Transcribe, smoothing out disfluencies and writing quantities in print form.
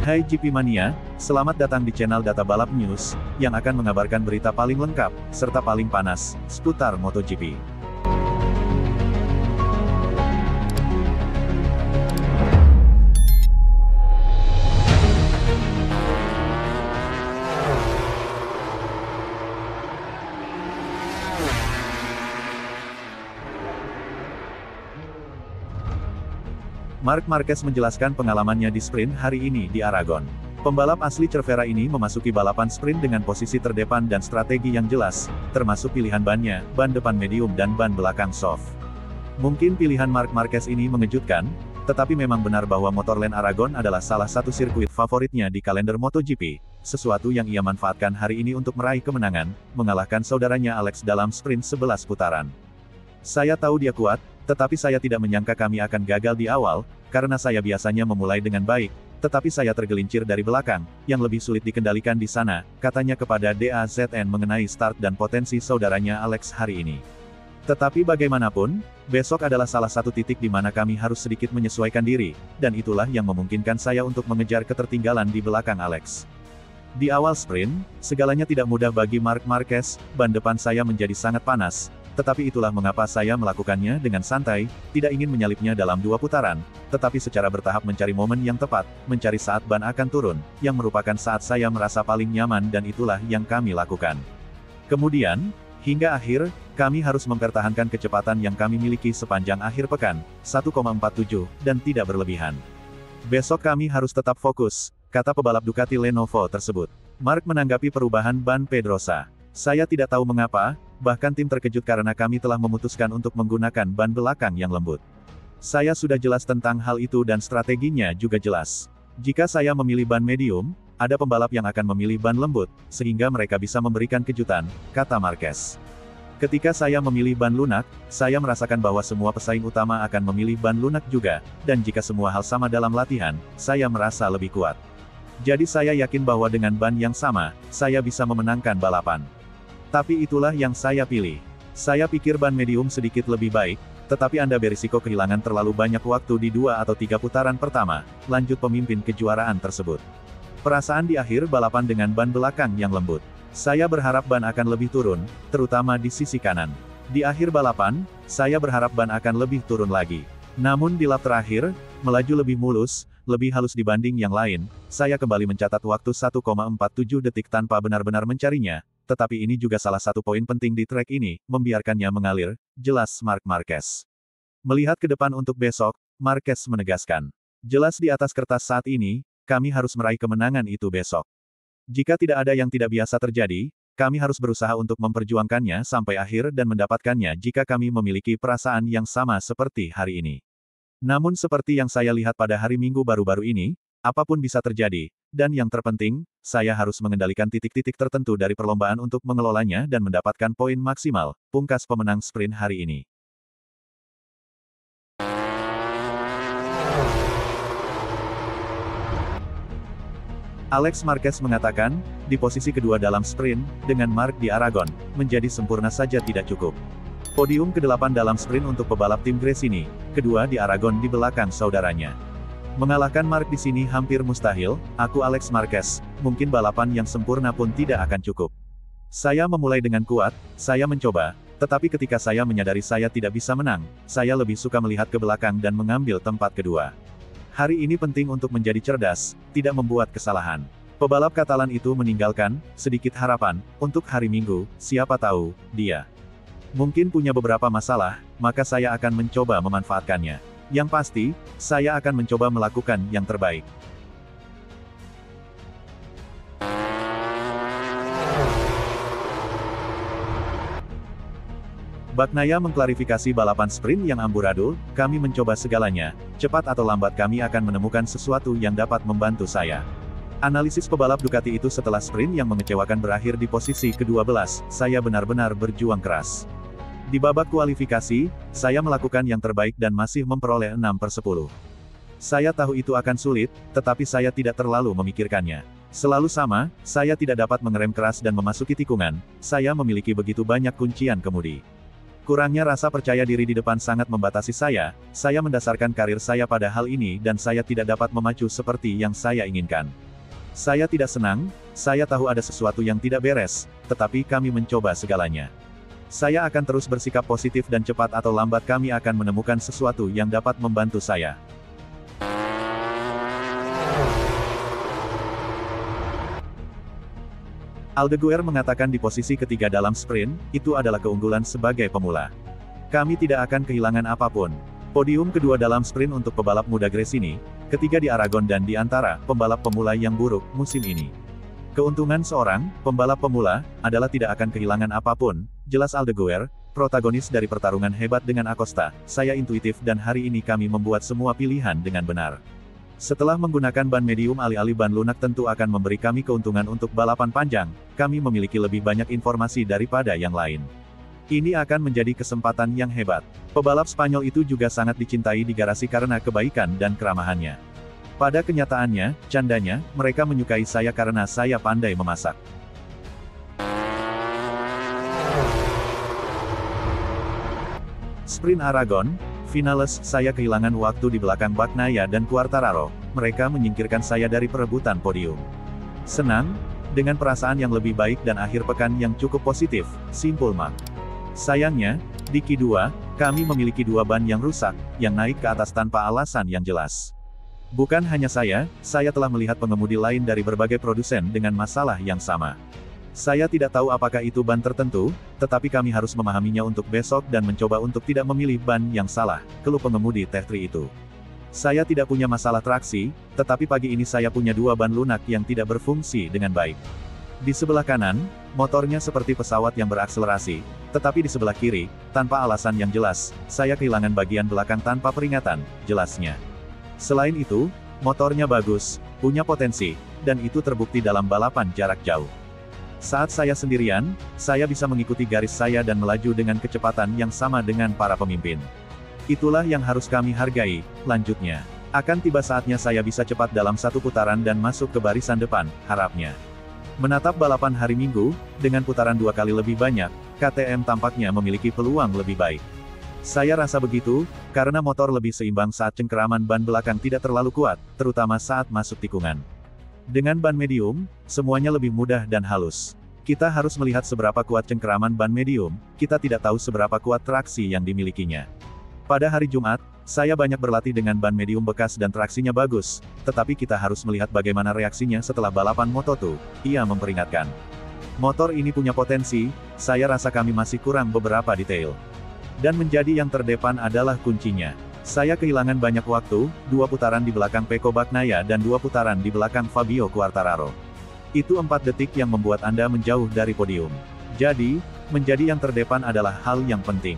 Hai GP Mania, selamat datang di channel Data Balap News, yang akan mengabarkan berita paling lengkap, serta paling panas, seputar MotoGP. Marc Marquez menjelaskan pengalamannya di sprint hari ini di Aragon. Pembalap asli Cervera ini memasuki balapan sprint dengan posisi terdepan dan strategi yang jelas, termasuk pilihan bannya, ban depan medium dan ban belakang soft. Mungkin pilihan Marc Marquez ini mengejutkan, tetapi memang benar bahwa Motorland Aragon adalah salah satu sirkuit favoritnya di kalender MotoGP, sesuatu yang ia manfaatkan hari ini untuk meraih kemenangan, mengalahkan saudaranya Alex dalam sprint 11 putaran. Saya tahu dia kuat, tetapi saya tidak menyangka kami akan gagal di awal, karena saya biasanya memulai dengan baik, tetapi saya tergelincir dari belakang, yang lebih sulit dikendalikan di sana, katanya kepada DAZN mengenai start dan potensi saudaranya Alex hari ini. Tetapi bagaimanapun, besok adalah salah satu titik di mana kami harus sedikit menyesuaikan diri, dan itulah yang memungkinkan saya untuk mengejar ketertinggalan di belakang Alex. Di awal sprint, segalanya tidak mudah bagi Marc Marquez, ban depan saya menjadi sangat panas, tetapi itulah mengapa saya melakukannya dengan santai, tidak ingin menyalipnya dalam 2 putaran, tetapi secara bertahap mencari momen yang tepat, mencari saat ban akan turun, yang merupakan saat saya merasa paling nyaman dan itulah yang kami lakukan. Kemudian, hingga akhir, kami harus mempertahankan kecepatan yang kami miliki sepanjang akhir pekan, 1,47, dan tidak berlebihan. Besok kami harus tetap fokus, kata pebalap Ducati Lenovo tersebut. Marc menanggapi perubahan ban Pedrosa. Saya tidak tahu mengapa, bahkan tim terkejut karena kami telah memutuskan untuk menggunakan ban belakang yang lembut. Saya sudah jelas tentang hal itu dan strateginya juga jelas. Jika saya memilih ban medium, ada pembalap yang akan memilih ban lembut, sehingga mereka bisa memberikan kejutan, kata Marquez. Ketika saya memilih ban lunak, saya merasakan bahwa semua pesaing utama akan memilih ban lunak juga, dan jika semua hal sama dalam latihan, saya merasa lebih kuat. Jadi saya yakin bahwa dengan ban yang sama, saya bisa memenangkan balapan. Tapi itulah yang saya pilih. Saya pikir ban medium sedikit lebih baik, tetapi Anda berisiko kehilangan terlalu banyak waktu di 2 atau 3 putaran pertama, lanjut pemimpin kejuaraan tersebut. Perasaan di akhir balapan dengan ban belakang yang lembut. Saya berharap ban akan lebih turun, terutama di sisi kanan. Di akhir balapan, saya berharap ban akan lebih turun lagi. Namun di lap terakhir, melaju lebih mulus, lebih halus dibanding yang lain, saya kembali mencatat waktu 1,47 detik tanpa benar-benar mencarinya. Tetapi ini juga salah satu poin penting di trek ini, membiarkannya mengalir, jelas Marc Marquez. Melihat ke depan untuk besok, Marquez menegaskan. Jelas di atas kertas saat ini, kami harus meraih kemenangan itu besok. Jika tidak ada yang tidak biasa terjadi, kami harus berusaha untuk memperjuangkannya sampai akhir dan mendapatkannya jika kami memiliki perasaan yang sama seperti hari ini. Namun seperti yang saya lihat pada hari Minggu baru-baru ini, apapun bisa terjadi, dan yang terpenting, saya harus mengendalikan titik-titik tertentu dari perlombaan untuk mengelolanya dan mendapatkan poin maksimal, pungkas pemenang sprint hari ini. Alex Marquez mengatakan, di posisi kedua dalam sprint, dengan Marc di Aragon, menjadi sempurna saja tidak cukup. Podium ke-8 dalam sprint untuk pebalap tim Gresini, kedua di Aragon di belakang saudaranya. Mengalahkan Marc di sini hampir mustahil, aku Alex Marquez, mungkin balapan yang sempurna pun tidak akan cukup. Saya memulai dengan kuat, saya mencoba, tetapi ketika saya menyadari saya tidak bisa menang, saya lebih suka melihat ke belakang dan mengambil tempat kedua. Hari ini penting untuk menjadi cerdas, tidak membuat kesalahan. Pebalap Katalan itu meninggalkan sedikit harapan untuk hari Minggu, siapa tahu dia mungkin punya beberapa masalah, maka saya akan mencoba memanfaatkannya. Yang pasti, saya akan mencoba melakukan yang terbaik. Bagnaia mengklarifikasi balapan sprint yang amburadul, kami mencoba segalanya, cepat atau lambat kami akan menemukan sesuatu yang dapat membantu saya. Analisis pebalap Ducati itu setelah sprint yang mengecewakan berakhir di posisi ke-12, saya benar-benar berjuang keras. Di babak kualifikasi, saya melakukan yang terbaik dan masih memperoleh 6/10. Saya tahu itu akan sulit, tetapi saya tidak terlalu memikirkannya. Selalu sama, saya tidak dapat mengerem keras dan memasuki tikungan, saya memiliki begitu banyak kuncian kemudi. Kurangnya rasa percaya diri di depan sangat membatasi saya mendasarkan karir saya pada hal ini dan saya tidak dapat memacu seperti yang saya inginkan. Saya tidak senang, saya tahu ada sesuatu yang tidak beres, tetapi kami mencoba segalanya. Saya akan terus bersikap positif dan cepat atau lambat kami akan menemukan sesuatu yang dapat membantu saya. Aldeguer mengatakan di posisi ketiga dalam sprint, itu adalah keunggulan sebagai pemula. Kami tidak akan kehilangan apapun. Podium kedua dalam sprint untuk pebalap muda Gresini, ketiga di Aragon dan di antara pembalap pemula yang buruk musim ini. Keuntungan seorang pembalap pemula adalah tidak akan kehilangan apapun, jelas Aldeguer, protagonis dari pertarungan hebat dengan Acosta. Saya intuitif dan hari ini kami membuat semua pilihan dengan benar. Setelah menggunakan ban medium alih-alih ban lunak tentu akan memberi kami keuntungan untuk balapan panjang, kami memiliki lebih banyak informasi daripada yang lain. Ini akan menjadi kesempatan yang hebat. Pebalap Spanyol itu juga sangat dicintai di garasi karena kebaikan dan keramahannya. Pada kenyataannya, candanya, mereka menyukai saya karena saya pandai memasak. Sprint Aragon, Finales, saya kehilangan waktu di belakang Bagnaia dan Quartararo, mereka menyingkirkan saya dari perebutan podium. Senang, dengan perasaan yang lebih baik dan akhir pekan yang cukup positif, simpul Mark. Sayangnya, di Q2, kami memiliki dua ban yang rusak, yang naik ke atas tanpa alasan yang jelas. Bukan hanya saya telah melihat pengemudi lain dari berbagai produsen dengan masalah yang sama. Saya tidak tahu apakah itu ban tertentu, tetapi kami harus memahaminya untuk besok dan mencoba untuk tidak memilih ban yang salah, keluh pengemudi T3 itu. Saya tidak punya masalah traksi, tetapi pagi ini saya punya dua ban lunak yang tidak berfungsi dengan baik. Di sebelah kanan, motornya seperti pesawat yang berakselerasi, tetapi di sebelah kiri, tanpa alasan yang jelas, saya kehilangan bagian belakang tanpa peringatan, jelasnya. Selain itu, motornya bagus, punya potensi, dan itu terbukti dalam balapan jarak jauh. Saat saya sendirian, saya bisa mengikuti garis saya dan melaju dengan kecepatan yang sama dengan para pemimpin. Itulah yang harus kami hargai, lanjutnya. Akan tiba saatnya saya bisa cepat dalam satu putaran dan masuk ke barisan depan, harapnya. Menatap balapan hari Minggu, dengan putaran 2 kali lebih banyak, KTM tampaknya memiliki peluang lebih baik. Saya rasa begitu, karena motor lebih seimbang saat cengkeraman ban belakang tidak terlalu kuat, terutama saat masuk tikungan. Dengan ban medium, semuanya lebih mudah dan halus. Kita harus melihat seberapa kuat cengkeraman ban medium, kita tidak tahu seberapa kuat traksi yang dimilikinya. Pada hari Jumat, saya banyak berlatih dengan ban medium bekas dan traksinya bagus, tetapi kita harus melihat bagaimana reaksinya setelah balapan Moto2, ia memperingatkan. Motor ini punya potensi, saya rasa kami masih kurang beberapa detail. Dan menjadi yang terdepan adalah kuncinya. Saya kehilangan banyak waktu, 2 putaran di belakang Pecco Bagnaia dan 2 putaran di belakang Fabio Quartararo. Itu 4 detik yang membuat Anda menjauh dari podium. Jadi, menjadi yang terdepan adalah hal yang penting.